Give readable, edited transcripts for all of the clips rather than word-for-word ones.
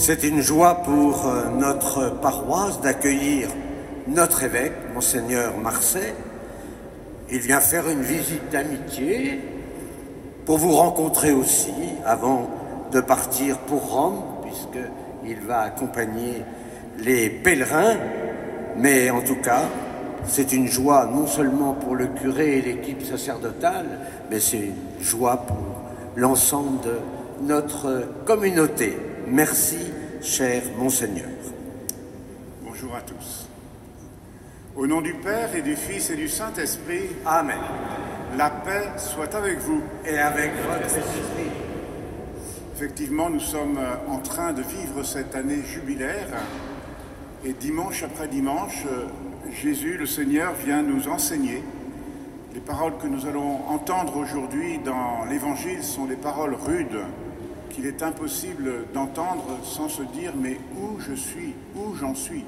C'est une joie pour notre paroisse d'accueillir notre évêque, Monseigneur Marcet. Il vient faire une visite d'amitié pour vous rencontrer aussi avant de partir pour Rome, puisqu'il va accompagner les pèlerins. Mais en tout cas, c'est une joie non seulement pour le curé et l'équipe sacerdotale, mais c'est une joie pour l'ensemble de notre communauté. Merci, cher Monseigneur. Bonjour à tous. Au nom du Père et du Fils et du Saint-Esprit, Amen. La paix soit avec vous. Et avec votre esprit. Effectivement, nous sommes en train de vivre cette année jubilaire et dimanche après dimanche, Jésus, le Seigneur, vient nous enseigner. Les paroles que nous allons entendre aujourd'hui dans l'Évangile sont des paroles rudes qu'il est impossible d'entendre sans se dire « mais où je suis, où j'en suis ?»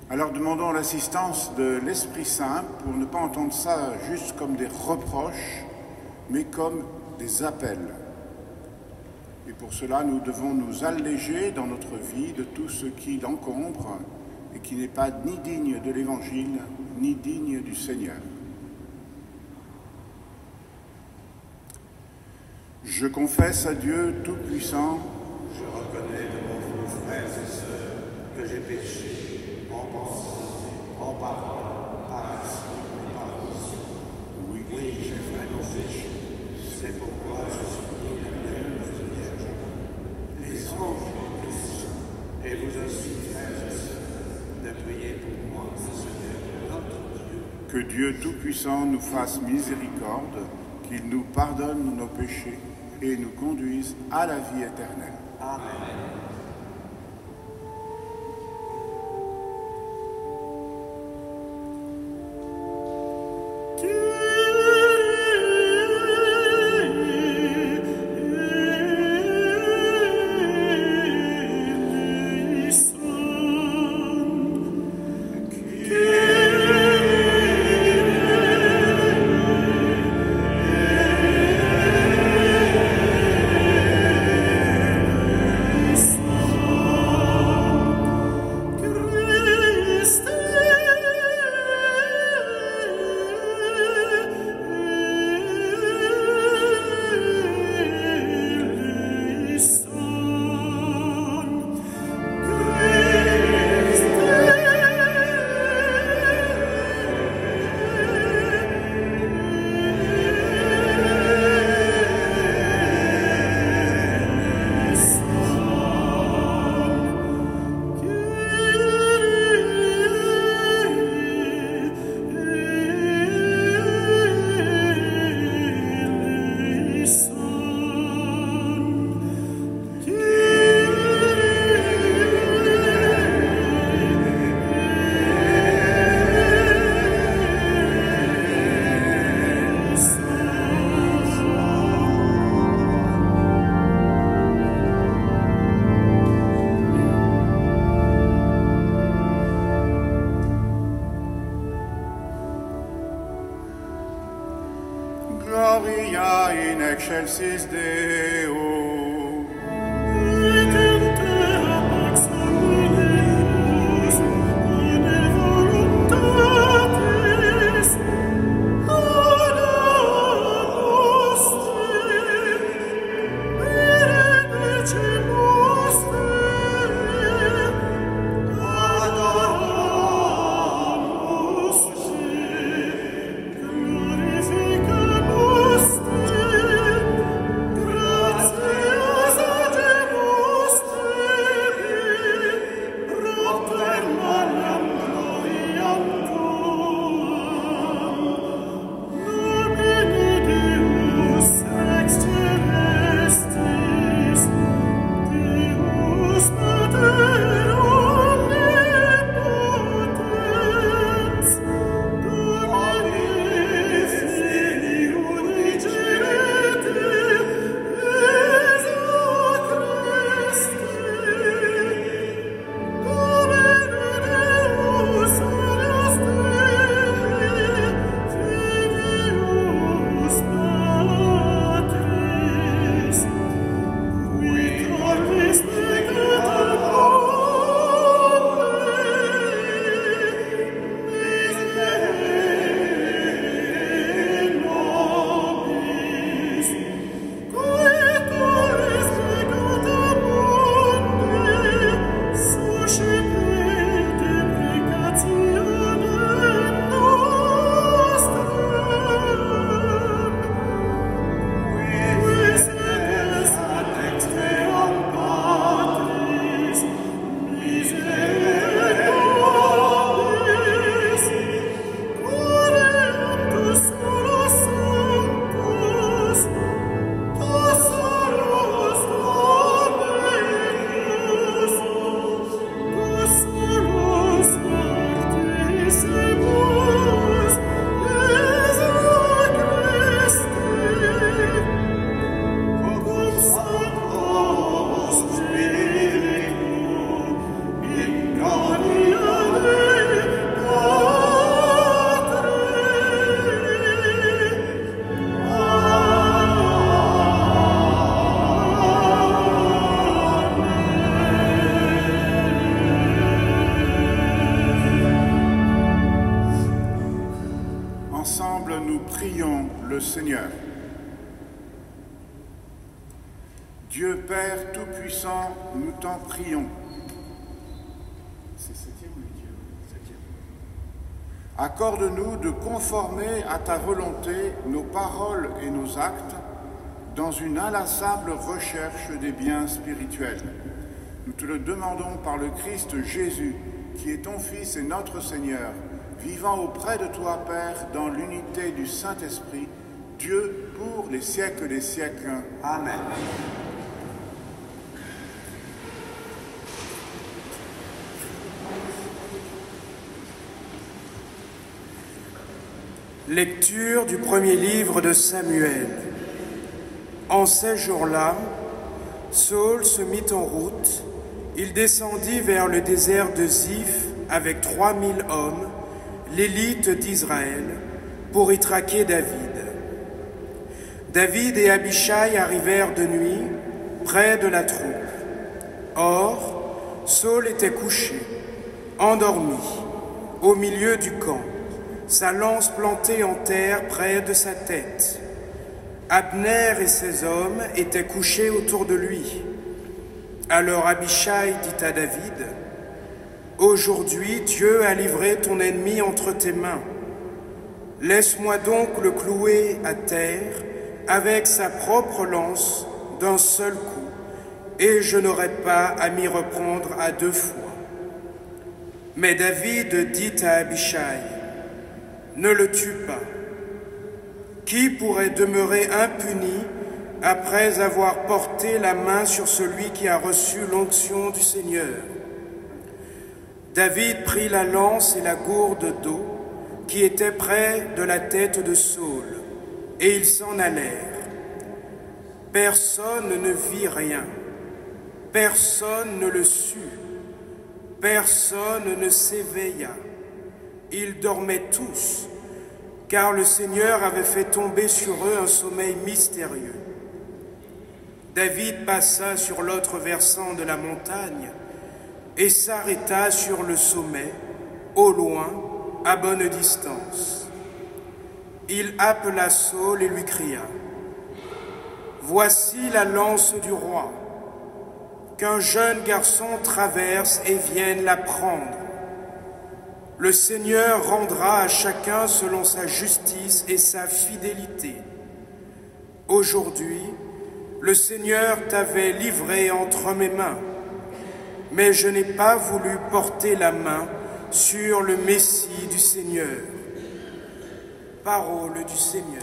Alors demandons l'assistance de l'Esprit Saint pour ne pas entendre ça juste comme des reproches, mais comme des appels. Et pour cela, nous devons nous alléger dans notre vie de tout ce qui l'encombre et qui n'est pas ni digne de l'Évangile, ni digne du Seigneur. Je confesse à Dieu Tout-Puissant, Je reconnais devant vos frères et sœurs que j'ai péché en pensée, en parole, par action et par omission. Oui, j'ai vraiment péché. C'est pourquoi je supplie la Vierge Vierge, les anges et les saints, et vous aussi, frères et sœurs, de prier pour moi, Seigneur, notre Dieu. que Dieu Tout-Puissant nous fasse miséricorde, qu'il nous pardonne nos péchés et nous conduise à la vie éternelle. Amen. Gloria in excelsis Deo. Seigneur. Dieu Père Tout-Puissant, nous t'en prions. C'est septième ou huitième? Septième. Accorde-nous de conformer à ta volonté nos paroles et nos actes dans une inlassable recherche des biens spirituels. Nous te le demandons par le Christ Jésus, qui est ton Fils et notre Seigneur, vivant auprès de toi, Père, dans l'unité du Saint-Esprit, Dieu pour les siècles des siècles. Amen. Lecture du premier livre de Samuel. En ces jours-là, Saül se mit en route. Il descendit vers le désert de Ziph avec 3000 hommes, l'élite d'Israël, pour y traquer David. David et Abishai arrivèrent de nuit près de la troupe. Or, Saül était couché, endormi, au milieu du camp, sa lance plantée en terre près de sa tête. Abner et ses hommes étaient couchés autour de lui. Alors Abishai dit à David, « Aujourd'hui, Dieu a livré ton ennemi entre tes mains. Laisse-moi donc le clouer à terre avec sa propre lance d'un seul coup, et je n'aurai pas à m'y reprendre à 2 fois. » Mais David dit à Abishai, « Ne le tue pas. Qui pourrait demeurer impuni après avoir porté la main sur celui qui a reçu l'onction du Seigneur ?» David prit la lance et la gourde d'eau qui étaient près de la tête de Saül, et ils s'en allèrent. Personne ne vit rien, personne ne le sut, personne ne s'éveilla. Ils dormaient tous, car le Seigneur avait fait tomber sur eux un sommeil mystérieux. David passa sur l'autre versant de la montagne et s'arrêta sur le sommet, au loin, à bonne distance. Il appela Saül et lui cria, « Voici la lance du roi, qu'un jeune garçon traverse et vienne la prendre. Le Seigneur rendra à chacun selon sa justice et sa fidélité. Aujourd'hui, le Seigneur t'avait livré entre mes mains, mais je n'ai pas voulu porter la main sur le Messie du Seigneur. » Parole du Seigneur.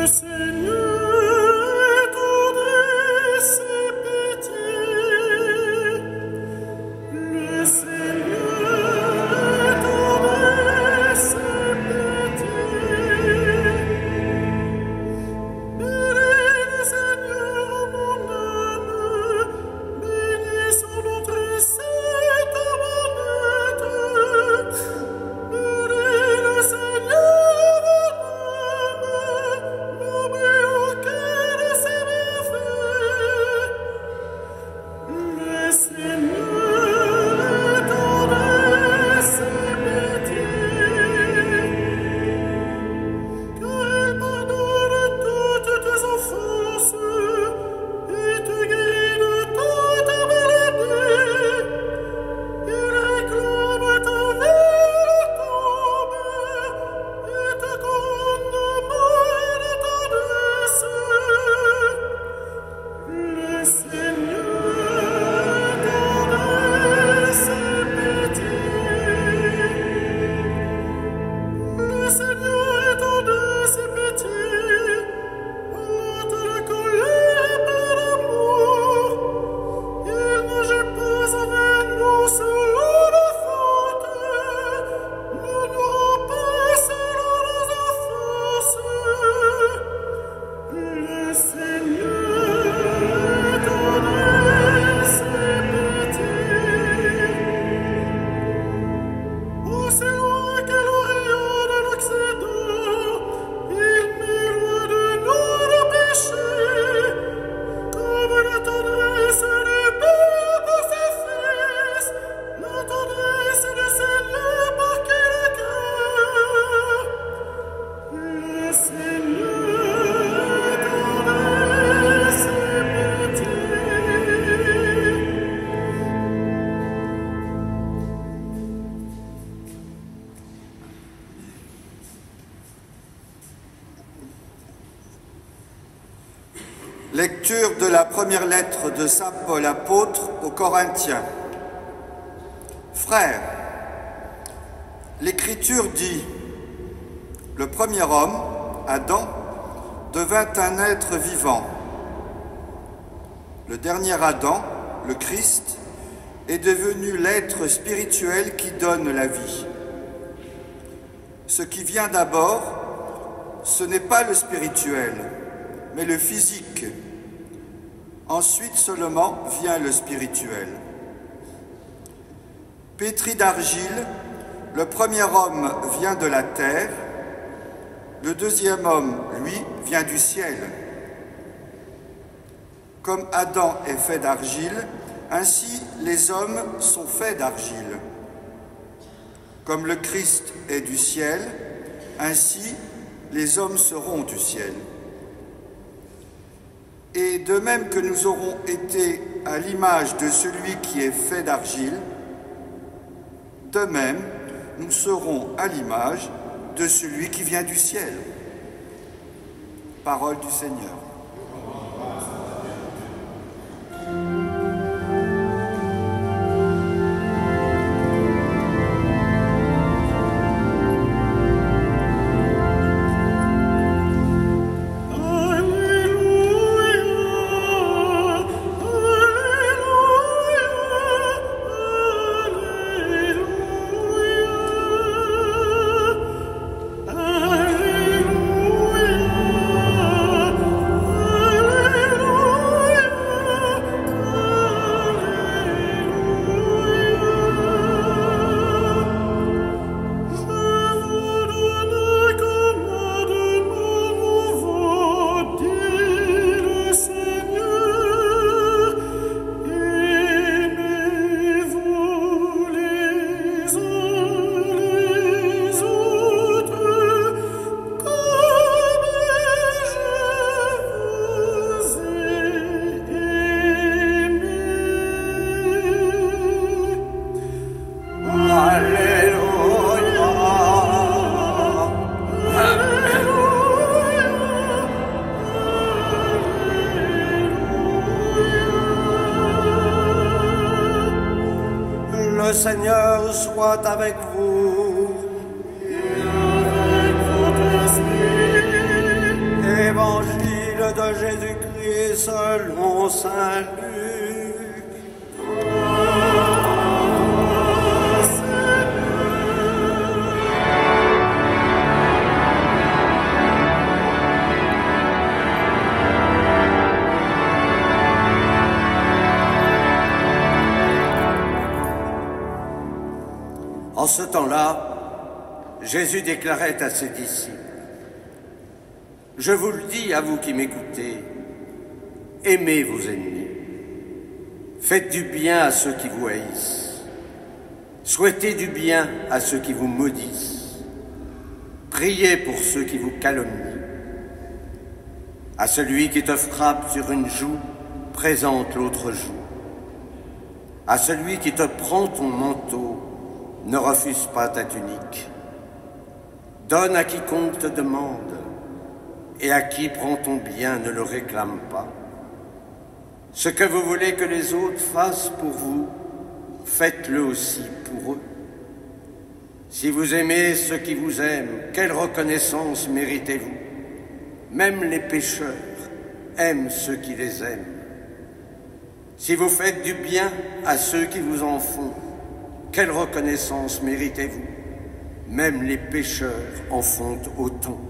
Seigneur, la première lettre de saint Paul apôtre aux Corinthiens. Frères, l'Écriture dit, le premier homme, Adam, devint un être vivant. Le dernier Adam, le Christ, est devenu l'être spirituel qui donne la vie. Ce qui vient d'abord, ce n'est pas le spirituel, mais le physique. Ensuite seulement vient le spirituel. Pétri d'argile, le premier homme vient de la terre, le deuxième homme, lui, vient du ciel. Comme Adam est fait d'argile, ainsi les hommes sont faits d'argile. Comme le Christ est du ciel, ainsi les hommes seront du ciel. Et de même que nous aurons été à l'image de celui qui est fait d'argile, de même nous serons à l'image de celui qui vient du ciel. Parole du Seigneur. Le Seigneur soit avec vous. Et avec votre esprit. Évangile de Jésus-Christ selon saint Luc. En ce temps-là, Jésus déclarait à ses disciples, « Je vous le dis à vous qui m'écoutez, aimez vos ennemis, faites du bien à ceux qui vous haïssent, souhaitez du bien à ceux qui vous maudissent, priez pour ceux qui vous calomnient. À celui qui te frappe sur une joue, présente l'autre joue. À celui qui te prend ton manteau, ne refuse pas ta tunique. Donne à quiconque te demande, et à qui prend ton bien ne le réclame pas. Ce que vous voulez que les autres fassent pour vous, faites-le aussi pour eux. Si vous aimez ceux qui vous aiment, quelle reconnaissance méritez-vous? Même les pécheurs aiment ceux qui les aiment. Si vous faites du bien à ceux qui vous en font, quelle reconnaissance méritez-vous? Même les pécheurs en font autant.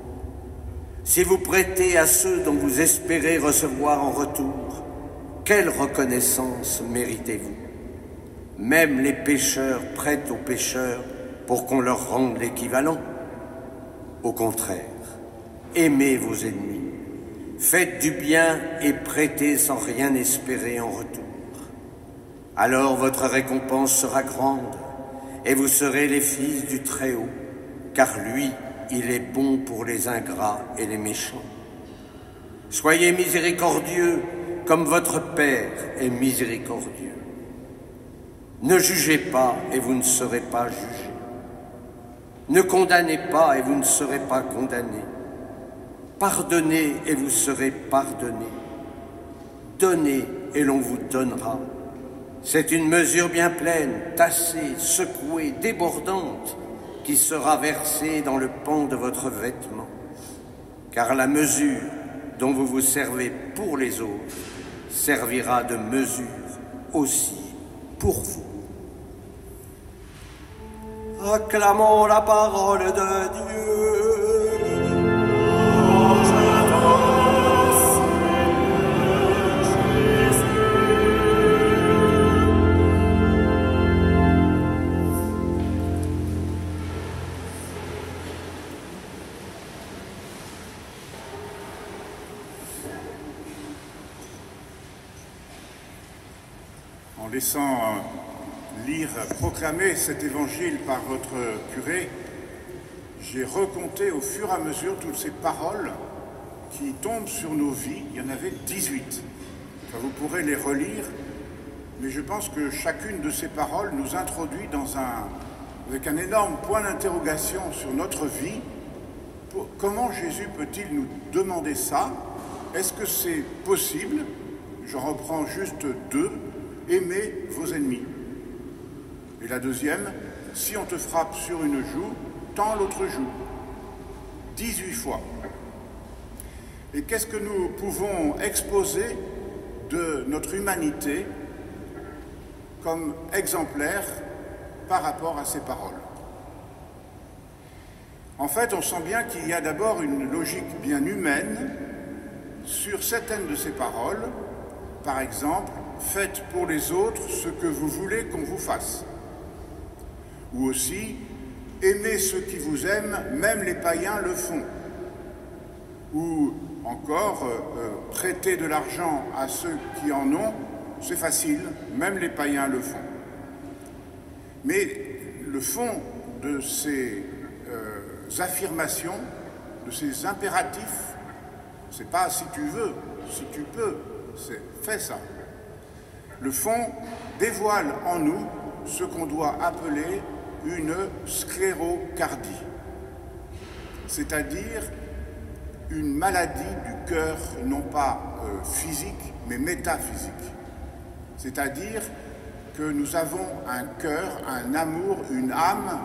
Si vous prêtez à ceux dont vous espérez recevoir en retour, quelle reconnaissance méritez-vous? Même les pécheurs prêtent aux pécheurs pour qu'on leur rende l'équivalent. Au contraire, aimez vos ennemis, faites du bien et prêtez sans rien espérer en retour. Alors votre récompense sera grande, et vous serez les fils du Très-Haut, car lui, il est bon pour les ingrats et les méchants. Soyez miséricordieux, comme votre Père est miséricordieux. Ne jugez pas, et vous ne serez pas jugés. Ne condamnez pas, et vous ne serez pas condamnés. Pardonnez, et vous serez pardonnés. Donnez et l'on vous donnera. C'est une mesure bien pleine, tassée, secouée, débordante, qui sera versée dans le pan de votre vêtement. Car la mesure dont vous vous servez pour les autres servira de mesure aussi pour vous. Acclamons la parole de Dieu. En laissant lire, proclamer cet évangile par votre curé, j'ai recompté au fur et à mesure toutes ces paroles qui tombent sur nos vies. Il y en avait 18. Enfin, vous pourrez les relire, mais je pense que chacune de ces paroles nous introduit avec un énorme point d'interrogation sur notre vie. Comment Jésus peut-il nous demander ça? Est-ce que c'est possible? Je reprends juste 2. Aimez vos ennemis. Et la deuxième, si on te frappe sur une joue, tends l'autre joue. 18 fois. Et qu'est-ce que nous pouvons exposer de notre humanité comme exemplaire par rapport à ces paroles? En fait, on sent bien qu'il y a d'abord une logique bien humaine sur certaines de ces paroles. Par exemple, faites pour les autres ce que vous voulez qu'on vous fasse. Ou aussi, aimez ceux qui vous aiment, même les païens le font. Ou encore, prêtez de l'argent à ceux qui en ont, c'est facile, même les païens le font. Mais le fond de ces affirmations, de ces impératifs, c'est pas si tu veux, si tu peux, c'est fais ça. Le fond dévoile en nous ce qu'on doit appeler une sclérocardie, c'est-à-dire une maladie du cœur, non pas physique, mais métaphysique. C'est-à-dire que nous avons un cœur, un amour, une âme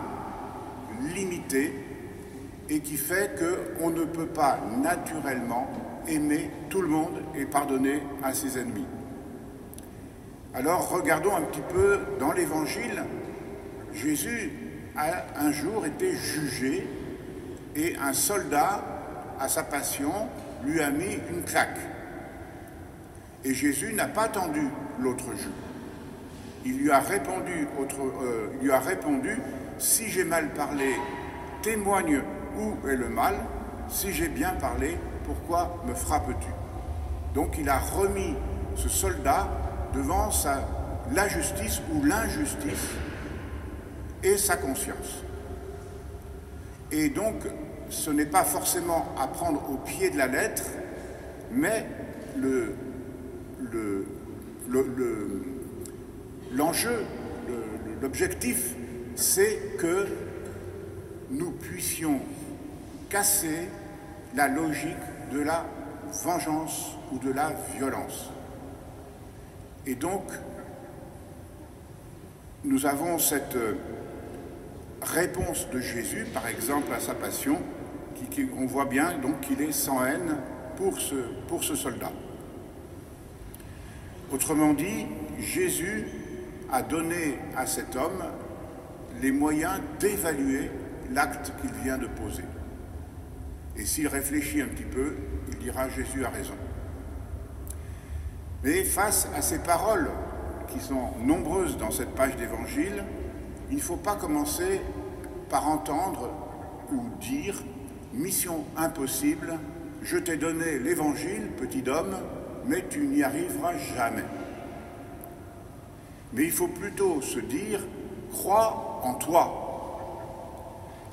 limitée, et qui fait qu'on ne peut pas naturellement aimer tout le monde et pardonner à ses ennemis. Alors regardons un petit peu dans l'Évangile. Jésus a un jour été jugé et un soldat, à sa passion, lui a mis une claque. Et Jésus n'a pas attendu l'autre jour. Il lui a répondu, si j'ai mal parlé, témoigne où est le mal, si j'ai bien parlé, pourquoi me frappes-tu? Donc il a remis ce soldat devant la justice ou l'injustice et sa conscience. Et donc, ce n'est pas forcément à prendre au pied de la lettre, mais l'enjeu, l'objectif, c'est que nous puissions casser la logique de la vengeance ou de la violence. Et donc, nous avons cette réponse de Jésus, par exemple, à sa passion, on voit bien donc qu'il est sans haine pour ce soldat. Autrement dit, Jésus a donné à cet homme les moyens d'évaluer l'acte qu'il vient de poser. Et s'il réfléchit un petit peu, il dira « Jésus a raison ». Mais face à ces paroles, qui sont nombreuses dans cette page d'évangile, il ne faut pas commencer par entendre ou dire « mission impossible, je t'ai donné l'évangile, petit homme, mais tu n'y arriveras jamais ». Mais il faut plutôt se dire « crois en toi ».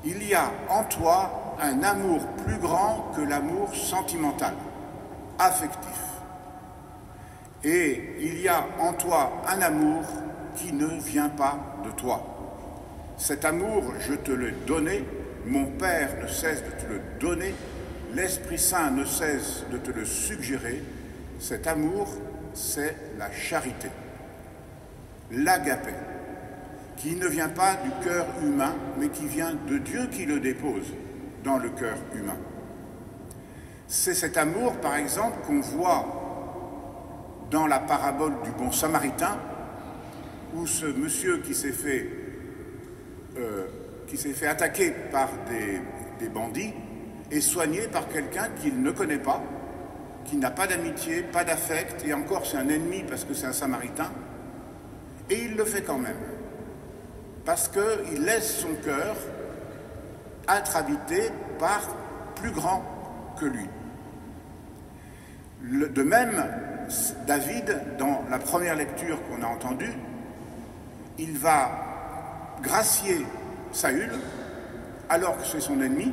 Il y a en toi un amour plus grand que l'amour sentimental, affectif. Et il y a en toi un amour qui ne vient pas de toi. Cet amour, je te l'ai donné, mon Père ne cesse de te le donner, l'Esprit Saint ne cesse de te le suggérer. Cet amour, c'est la charité, l'agapé, qui ne vient pas du cœur humain, mais qui vient de Dieu qui le dépose dans le cœur humain. C'est cet amour, par exemple, qu'on voit dans la parabole du bon samaritain, où ce monsieur qui s'est fait attaquer par des bandits est soigné par quelqu'un qu'il ne connaît pas, qui n'a pas d'amitié, pas d'affect, et encore c'est un ennemi parce que c'est un samaritain, et il le fait quand même, parce qu'il laisse son cœur être habité par plus grand que lui. De même, David, dans la première lecture qu'on a entendue, il va gracier Saül, alors que c'est son ennemi,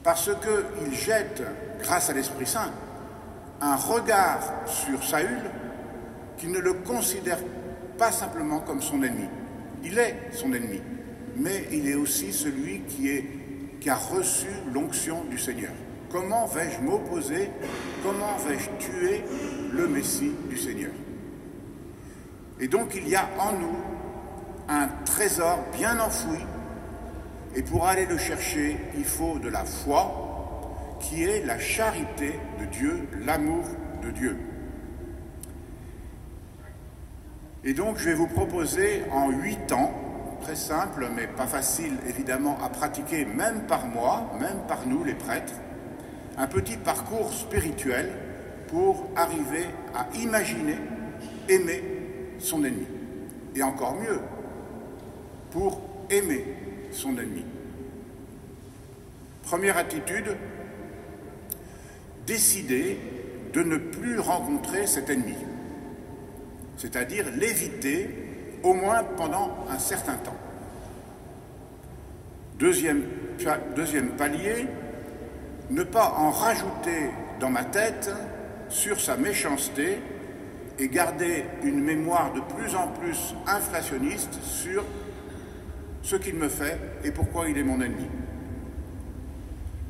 parce qu'il jette, grâce à l'Esprit Saint, un regard sur Saül qui ne le considère pas simplement comme son ennemi. Il est son ennemi, mais il est aussi celui qui a reçu l'onction du Seigneur. Comment vais-je m'opposer, comment vais-je tuer le Messie du Seigneur? Et donc il y a en nous un trésor bien enfoui, et pour aller le chercher, il faut de la foi, qui est la charité de Dieu, l'amour de Dieu. Et donc je vais vous proposer en 8 ans, très simple, mais pas facile évidemment à pratiquer même par moi, même par nous les prêtres, un petit parcours spirituel pour arriver à imaginer, aimer son ennemi. Et encore mieux, pour aimer son ennemi. Première attitude, décider de ne plus rencontrer cet ennemi, c'est-à-dire l'éviter au moins pendant un certain temps. Deuxième palier, ne pas en rajouter dans ma tête sur sa méchanceté et garder une mémoire de plus en plus inflationniste sur ce qu'il me fait et pourquoi il est mon ennemi.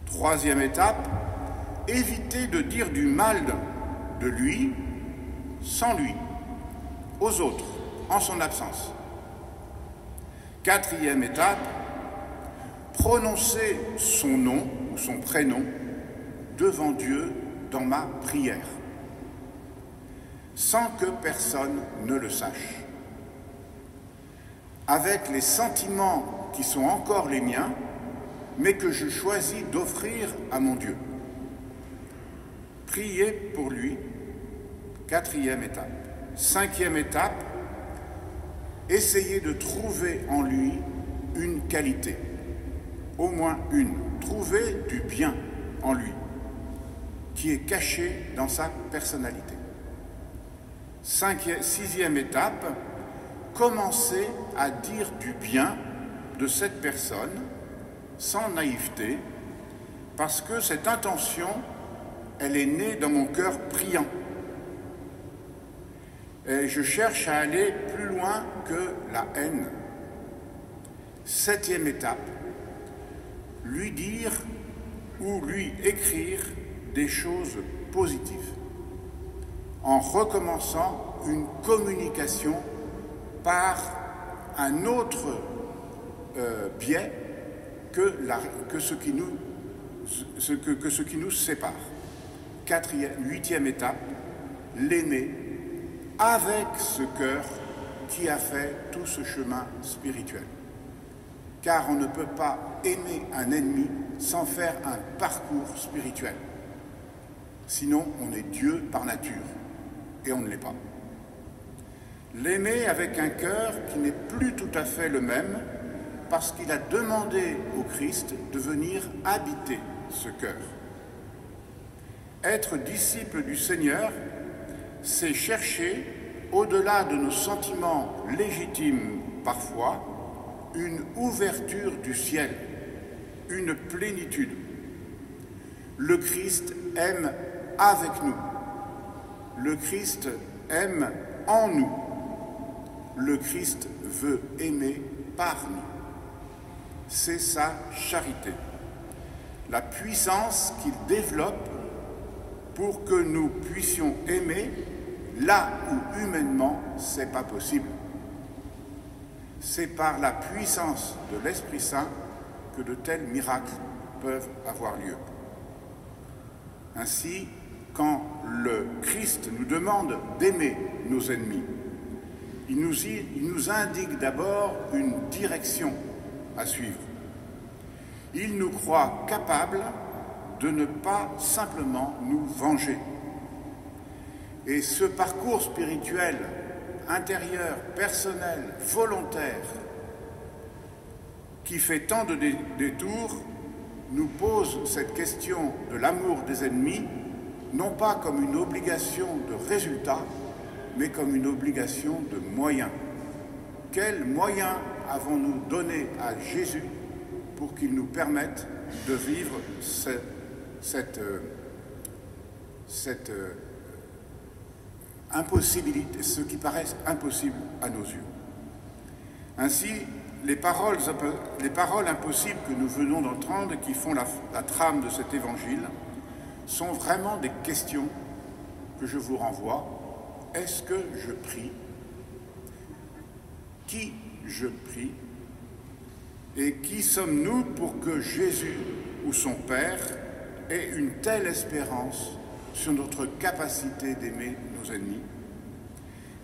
Troisième étape, éviter de dire du mal de lui, sans lui, aux autres, en son absence. Quatrième étape, prononcer son nom ou son prénom devant Dieu dans ma prière, sans que personne ne le sache, avec les sentiments qui sont encore les miens, mais que je choisis d'offrir à mon Dieu. Prier pour lui, quatrième étape. Cinquième étape, essayer de trouver en lui une qualité, au moins une, trouver du bien en lui, qui est caché dans sa personnalité. Sixième étape, commencer à dire du bien de cette personne sans naïveté, parce que cette intention, elle est née dans mon cœur priant. Et je cherche à aller plus loin que la haine. Septième étape, lui dire ou lui écrire des choses positives, en recommençant une communication par un autre biais que ce qui nous sépare. Huitième étape, l'aimer avec ce cœur qui a fait tout ce chemin spirituel. Car on ne peut pas aimer un ennemi sans faire un parcours spirituel. Sinon, on est Dieu par nature, et on ne l'est pas. L'aimer avec un cœur qui n'est plus tout à fait le même, parce qu'il a demandé au Christ de venir habiter ce cœur. Être disciple du Seigneur, c'est chercher, au-delà de nos sentiments légitimes parfois, une ouverture du ciel, une plénitude. Le Christ aime avec nous. Le Christ aime en nous. Le Christ veut aimer par nous. C'est sa charité. La puissance qu'il développe pour que nous puissions aimer là où humainement c'est pas possible. C'est par la puissance de l'Esprit Saint que de tels miracles peuvent avoir lieu. Ainsi, quand le Christ nous demande d'aimer nos ennemis, il nous indique d'abord une direction à suivre. Il nous croit capables de ne pas simplement nous venger. Et ce parcours spirituel, intérieur, personnel, volontaire, qui fait tant de détours, nous pose cette question de l'amour des ennemis, non pas comme une obligation de résultat, mais comme une obligation de moyens. Quels moyens avons-nous donné à Jésus pour qu'il nous permette de vivre cette impossibilité, ce qui paraît impossible à nos yeux. Ainsi, les paroles impossibles que nous venons d'entendre et qui font la trame de cet évangile sont vraiment des questions que je vous renvoie. Est-ce que je prie? Qui je prie? Et qui sommes-nous pour que Jésus ou son Père ait une telle espérance sur notre capacité d'aimer nos ennemis?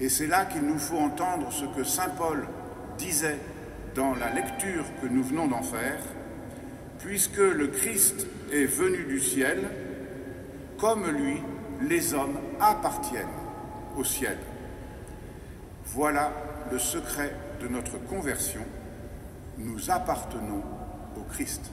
Et c'est là qu'il nous faut entendre ce que saint Paul disait dans la lecture que nous venons d'en faire, puisque le Christ est venu du ciel, comme lui, les hommes appartiennent au ciel. Voilà le secret de notre conversion. Nous appartenons au Christ.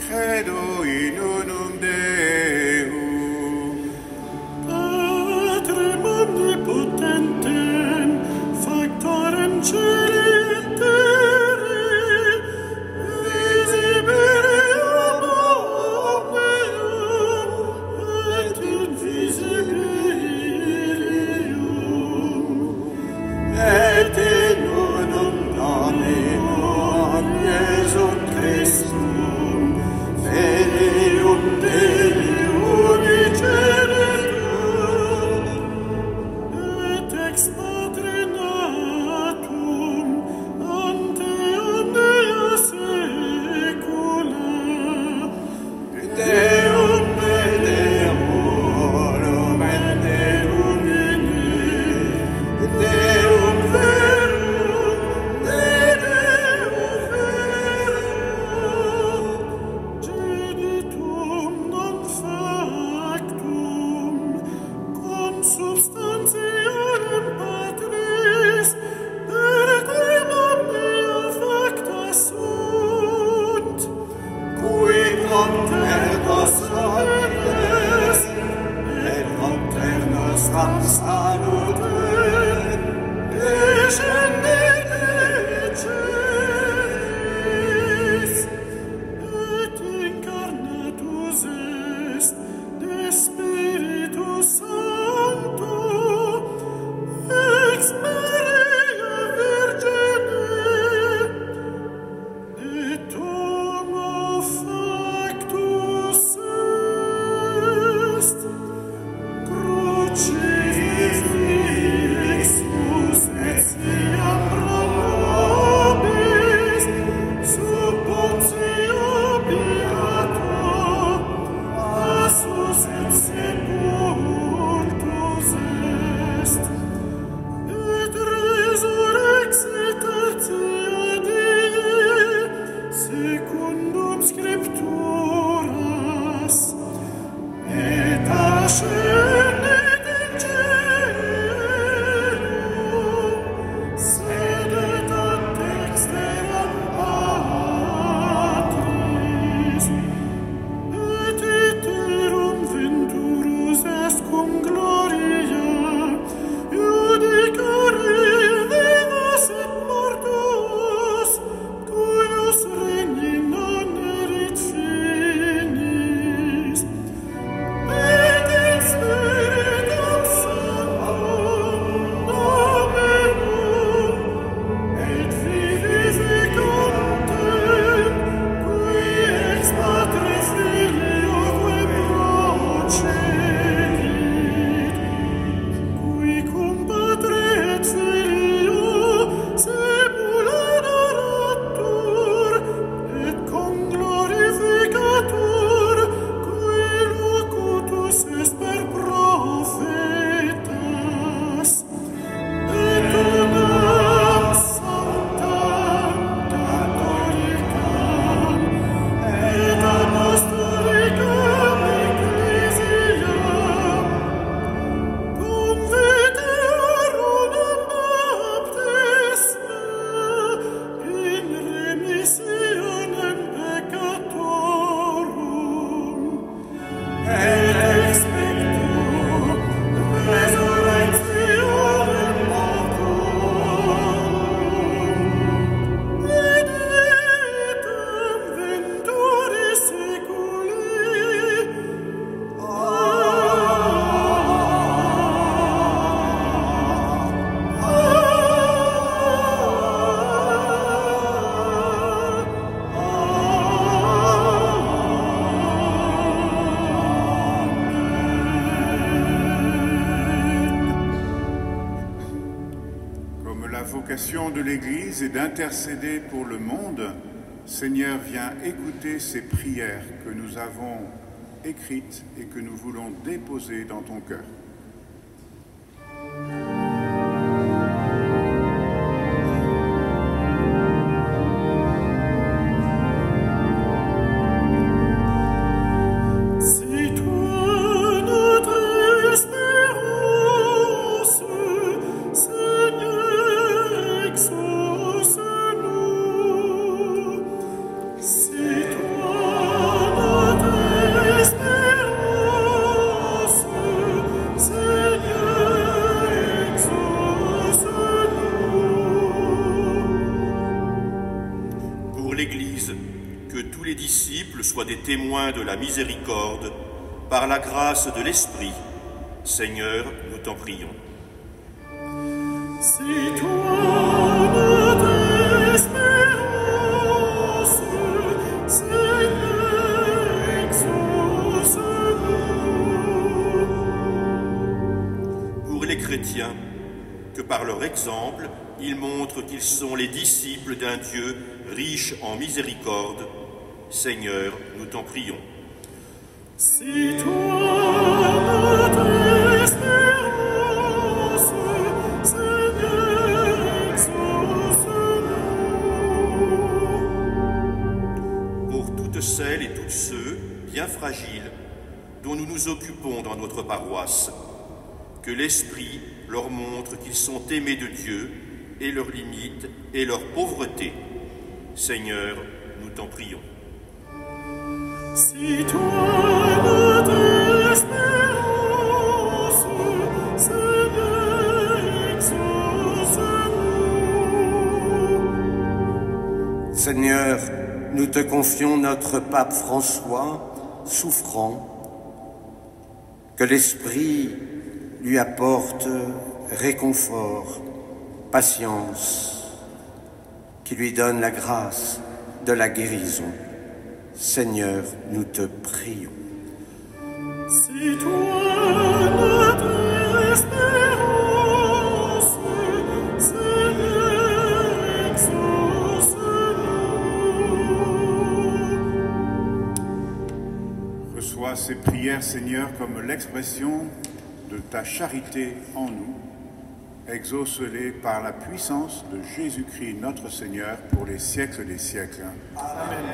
Credo in unum Deum, Patrem omnipotentem, factorem celi et terrae, visibilium omnium et invisibilium, et in unum Dominum Iesum Christum, Filium Dei unigenitum, et ex Patre natum, ante omnia saecula, Deum et Deorum et Deum in Deum verum, Deum verum, genitum non factum, consubstantialem Patris, per quem omnia facta sunt, cui conter nos et conter nostram salutem, descendit de celis, vocation de l'Église est d'intercéder pour le monde. Seigneur, viens écouter ces prières que nous avons écrites et que nous voulons déposer dans ton cœur. Soient des témoins de la miséricorde, par la grâce de l'Esprit. Seigneur, nous t'en prions. C'est toi notre espérance, Seigneur, exauce-nous. Pour les chrétiens, que par leur exemple, ils montrent qu'ils sont les disciples d'un Dieu riche en miséricorde. Seigneur, nous t'en prions. C'est toi notre espérance, Seigneur, exauce-nous. Pour toutes celles et tous ceux, bien fragiles, dont nous nous occupons dans notre paroisse, que l'Esprit leur montre qu'ils sont aimés de Dieu et leurs limites et leur pauvreté. Seigneur, nous t'en prions. C'est toi notre espérance, Seigneur, exauce-nous. Seigneur, nous te confions notre pape François, souffrant, que l'Esprit lui apporte réconfort, patience, qui lui donne la grâce de la guérison. Seigneur, nous te prions. C'est toi notre espérance, Seigneur, exauce-nous. Reçois ces prières, Seigneur, comme l'expression de ta charité en nous. Exauce-les par la puissance de Jésus-Christ, notre Seigneur, pour les siècles des siècles. Amen.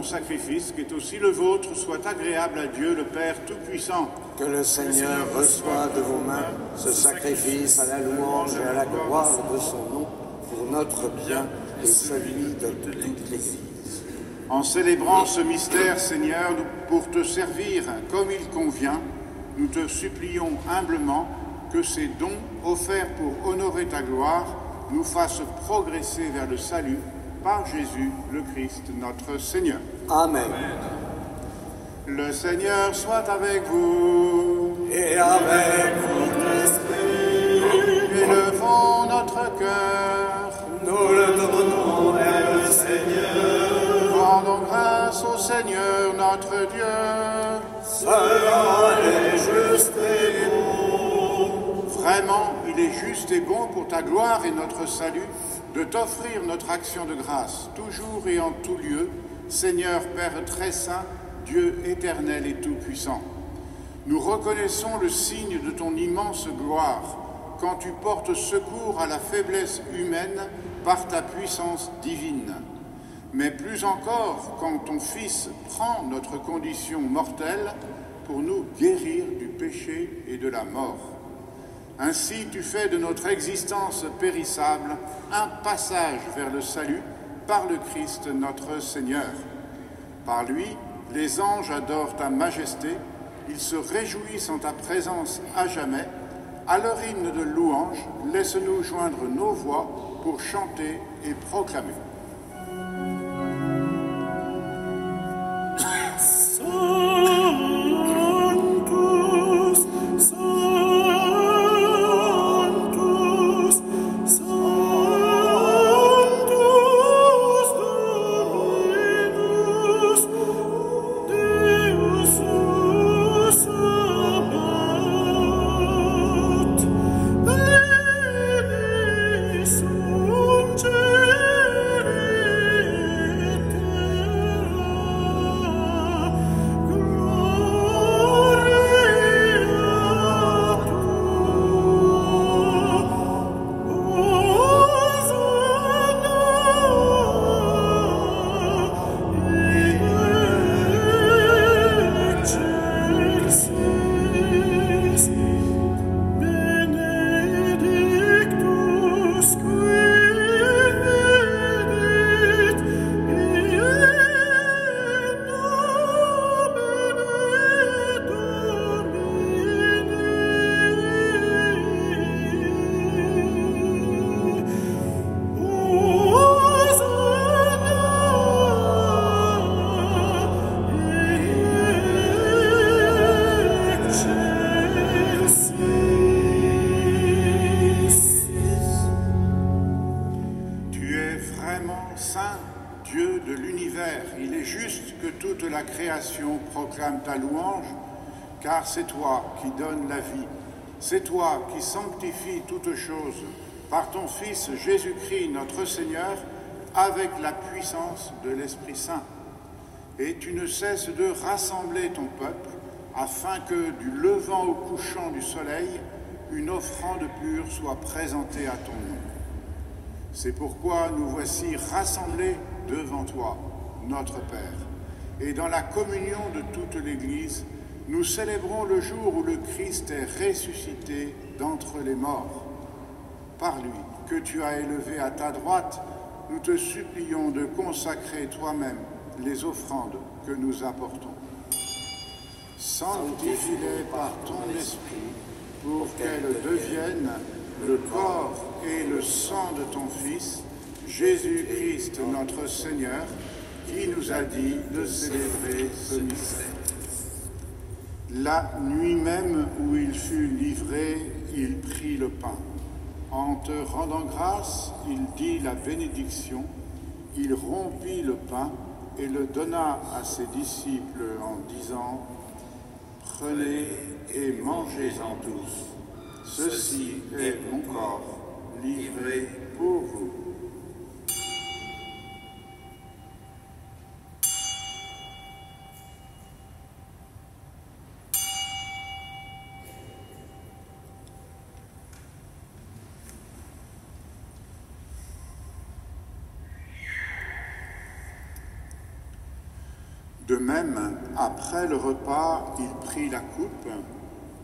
sacrifice, qui est aussi le vôtre, soit agréable à Dieu, le Père Tout-Puissant. Que le Seigneur reçoive de vos mains ce sacrifice à la louange et à la gloire de son nom, pour notre bien et celui de toute l'Église. En célébrant ce mystère, Seigneur, pour te servir comme il convient, nous te supplions humblement que ces dons offerts pour honorer ta gloire nous fassent progresser vers le salut par Jésus le Christ, notre Seigneur. Amen. Le Seigneur soit avec vous. Et avec votre esprit, Élevons notre cœur. nous le donnons vers le Seigneur. Rendons grâce au Seigneur notre Dieu. Cela est juste et bon. Vraiment, il est juste et bon pour ta gloire et notre salut de t'offrir notre action de grâce, toujours et en tout lieu, Seigneur Père très saint, Dieu éternel et tout-puissant. Nous reconnaissons le signe de ton immense gloire quand tu portes secours à la faiblesse humaine par ta puissance divine. Mais plus encore quand ton Fils prend notre condition mortelle pour nous guérir du péché et de la mort. Ainsi, tu fais de notre existence périssable un passage vers le salut par le Christ notre Seigneur. Par lui, les anges adorent ta majesté, ils se réjouissent en ta présence à jamais. À leur hymne de louange, laisse-nous joindre nos voix pour chanter et proclamer. Proclame ta louange, car c'est toi qui donnes la vie, c'est toi qui sanctifies toutes choses par ton Fils Jésus-Christ notre Seigneur, avec la puissance de l'Esprit Saint. Et tu ne cesses de rassembler ton peuple, afin que du levant au couchant du soleil, une offrande pure soit présentée à ton nom. C'est pourquoi nous voici rassemblés devant toi, notre Père. Et dans la communion de toute l'Église, nous célébrons le jour où le Christ est ressuscité d'entre les morts. Par lui, que tu as élevé à ta droite, nous te supplions de consacrer toi-même les offrandes que nous apportons. Sanctifie-les par ton esprit, pour qu'elles deviennent le corps et le sang de ton Fils, Jésus-Christ notre Seigneur, qui nous a dit de célébrer ce mystère. La nuit même où il fut livré, il prit le pain. En te rendant grâce, il dit la bénédiction, il rompit le pain et le donna à ses disciples en disant « Prenez et mangez-en tous, ceci est mon corps livré pour vous. » De même, après le repas, il prit la coupe.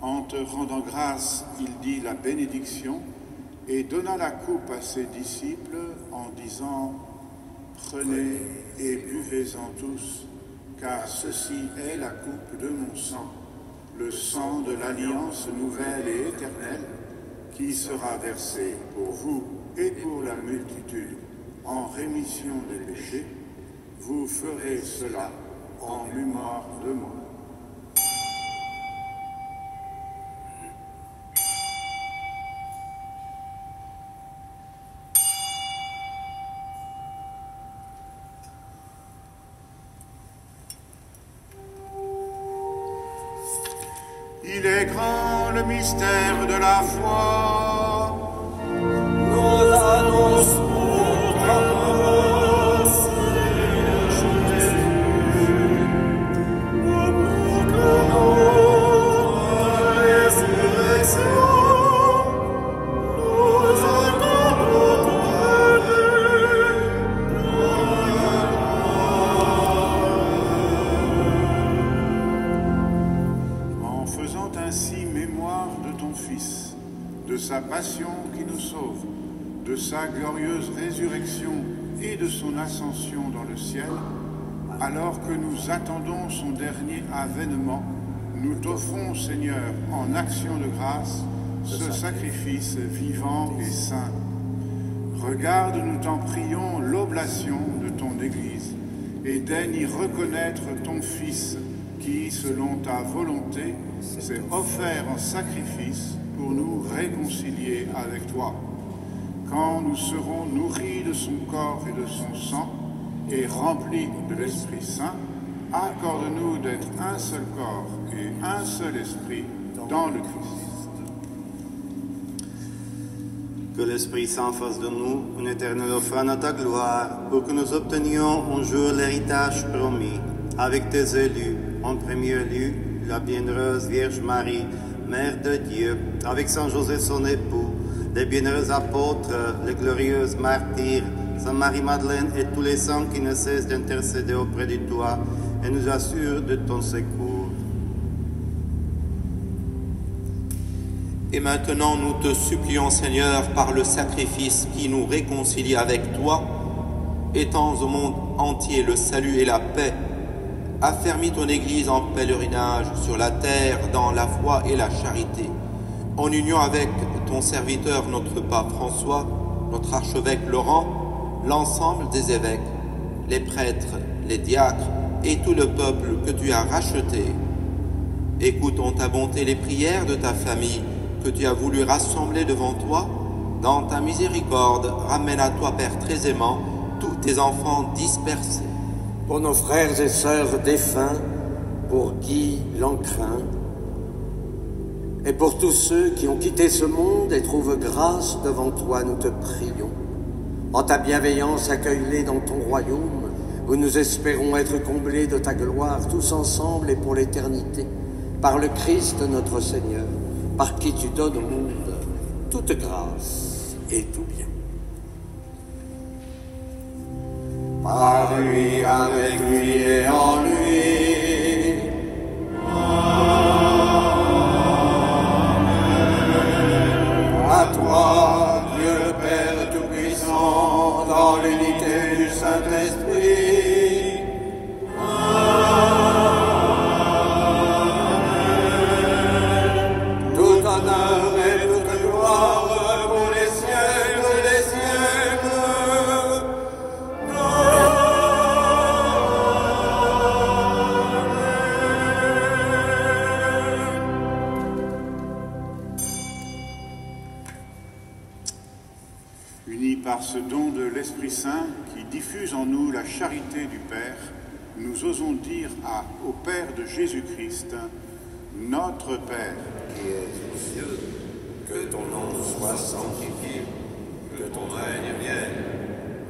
En te rendant grâce, il dit la bénédiction et donna la coupe à ses disciples en disant « Prenez et buvez-en tous, car ceci est la coupe de mon sang, le sang de l'alliance nouvelle et éternelle, qui sera versé pour vous et pour la multitude en rémission des péchés. Vous ferez cela en mémoire de moi. » Il est grand le mystère de la foi. Nous annonçons ta grâce, Jésus. Nous proclamons ta résurrection. Nous attendons ton retour. En faisant ainsi mémoire de ton Fils, de sa passion qui nous sauve, de sa glorieuse résurrection et de son ascension dans le ciel, alors que nous attendons son dernier avènement, nous t'offrons, Seigneur, en action de grâce, ce sacrifice vivant et saint. Regarde, nous t'en prions, l'oblation de ton Église, et daigne y reconnaître ton Fils, qui, selon ta volonté, s'est offert en sacrifice pour nous réconcilier avec toi. Quand nous serons nourris de son corps et de son sang, et remplis de l'Esprit Saint, accorde-nous d'être un seul corps et un seul esprit dans le Christ. Que l'Esprit Saint fasse de nous une éternelle offrande à ta gloire, pour que nous obtenions un jour l'héritage promis, avec tes élus, en premier lieu, la bienheureuse Vierge Marie, Mère de Dieu, avec Saint Joseph son époux, les bienheureux apôtres, les glorieuses martyrs, Saint Marie-Madeleine et tous les saints qui ne cessent d'intercéder auprès de toi et nous assurent de ton secours. Et maintenant, nous te supplions, Seigneur, par le sacrifice qui nous réconcilie avec toi, étends au monde entier le salut et la paix. Affermis ton Église en pèlerinage sur la terre dans la foi et la charité, en union avec ton serviteur, notre pape François, notre archevêque Laurent, l'ensemble des évêques, les prêtres, les diacres et tout le peuple que tu as racheté. Écoute en ta bonté les prières de ta famille que tu as voulu rassembler devant toi. Dans ta miséricorde, ramène à toi, Père très aimant, tous tes enfants dispersés. Pour nos frères et sœurs défunts, pour Guy Lancrin, et pour tous ceux qui ont quitté ce monde et trouvent grâce devant toi, nous te prions. En ta bienveillance, accueille-les dans ton royaume, où nous espérons être comblés de ta gloire, tous ensemble et pour l'éternité, par le Christ notre Seigneur, par qui tu donnes au monde toute grâce et tout bien. Par lui, avec lui et en lui. Amen. À toi, Dieu le Père Tout-Puissant, dans l'unité du Saint-Esprit. Amen. Tout honneur et toute gloire pour les siècles des siècles. Unis par ce don de l'Esprit Saint qui diffuse en nous la charité du Père, nous osons dire au Père de Jésus-Christ, notre Père, Qui es aux cieux, que ton nom soit sanctifié, que ton règne vienne,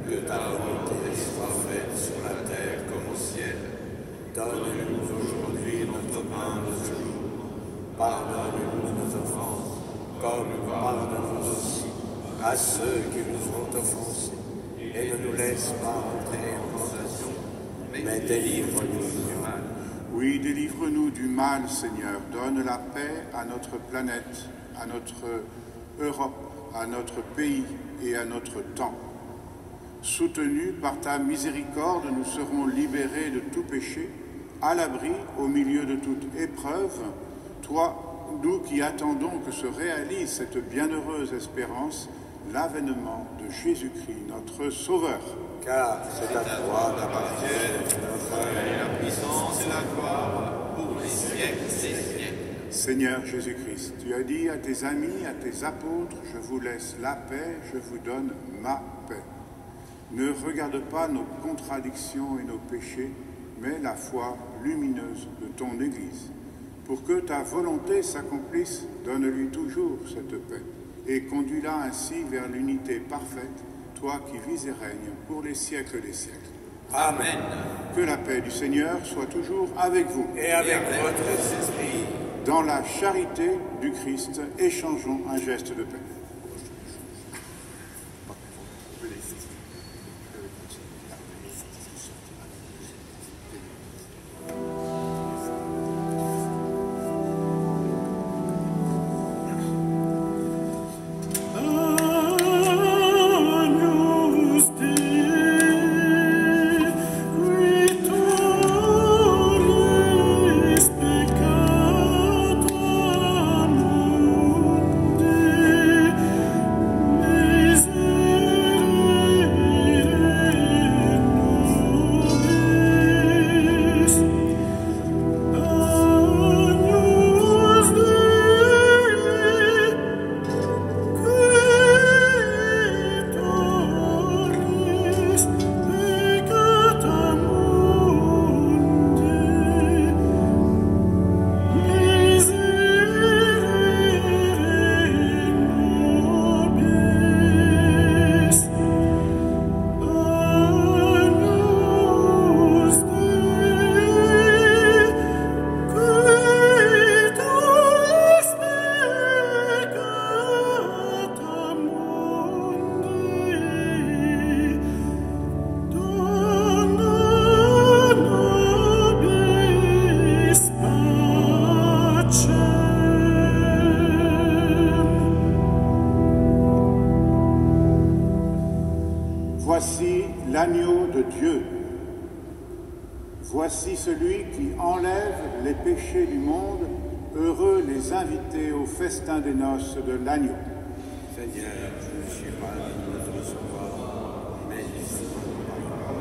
que ta volonté soit faite sur la terre comme au ciel. Donne-nous aujourd'hui notre pain de ce jour. Pardonne-nous nos offenses, comme nous pardonnons aussi à ceux qui nous ont offensés. Et ne nous laisse pas entrer en tentation, mais mais délivre-nous du mal. Oui, délivre-nous du mal, Seigneur. Donne la paix à notre planète, à notre Europe, à notre pays et à notre temps. Soutenus par ta miséricorde, nous serons libérés de tout péché, à l'abri, au milieu de toute épreuve. Toi, nous qui attendons que se réalise cette bienheureuse espérance, l'avènement de Jésus-Christ, notre Sauveur. Car c'est à toi qu'appartiennent La puissance et la gloire pour les siècles des siècles. Seigneur Jésus-Christ, tu as dit à tes amis, à tes apôtres, je vous laisse la paix, je vous donne ma paix. Ne regarde pas nos contradictions et nos péchés, mais la foi lumineuse de ton Église. Pour que ta volonté s'accomplisse, donne-lui toujours cette paix et conduis-la ainsi vers l'unité parfaite, toi qui vis et règnes pour les siècles des siècles. Amen. Que la paix du Seigneur soit toujours avec vous. Et avec votre esprit. Dans la charité du Christ, échangeons un geste de paix. Voici l'agneau de Dieu. Voici celui qui enlève les péchés du monde. Heureux les invités au festin des noces de l'agneau. Seigneur, je ne suis pas digne de te recevoir, mais dis-moi ta parole.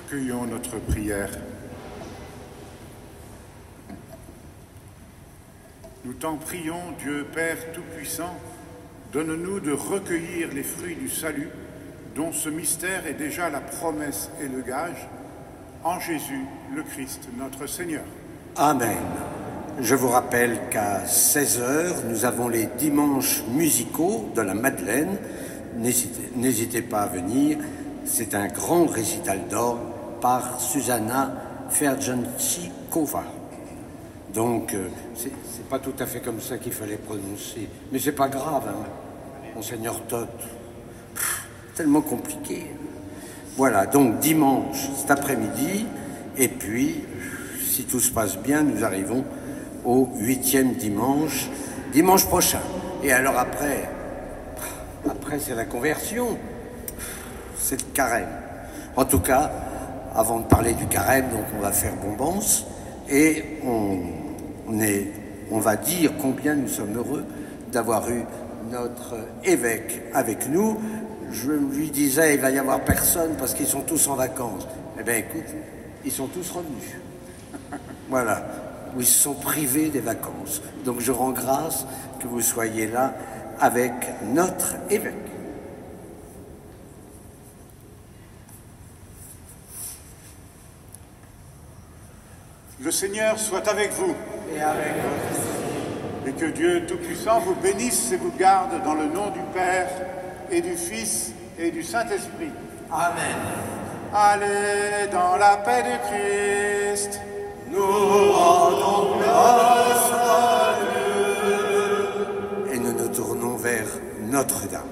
Recueillons notre prière. Nous t'en prions, Dieu Père Tout-Puissant, donne-nous de recueillir les fruits du salut, dont ce mystère est déjà la promesse et le gage, en Jésus, le Christ, notre Seigneur. Amen. Je vous rappelle qu'à 16h, nous avons les dimanches musicaux de la Madeleine. N'hésitez pas à venir. C'est un grand récital d'orgue par Susanna Ferjancikova. Donc, c'est pas tout à fait comme ça qu'il fallait prononcer. Mais c'est pas grave, hein, Monseigneur Todt. Tellement compliqué. Voilà, donc dimanche, cet après-midi, et puis, si tout se passe bien, nous arrivons au 8e dimanche prochain. Et alors après c'est la conversion, c'est le carême. En tout cas, avant de parler du carême, donc on va faire bombance, et on va dire combien nous sommes heureux d'avoir eu notre évêque avec nous. Je lui disais, il va y avoir personne parce qu'ils sont tous en vacances. Eh bien écoute, ils sont tous revenus. Voilà, où ils se sont privés des vacances. Donc je rends grâce que vous soyez là avec notre évêque. Le Seigneur soit avec vous. Et avec vous. Et que Dieu Tout-Puissant vous bénisse et vous garde dans le nom du Père et du Fils et du Saint-Esprit. Amen. Allez dans la paix de Christ. Nous rendons grâce à Dieu. Et nous nous tournons vers Notre-Dame.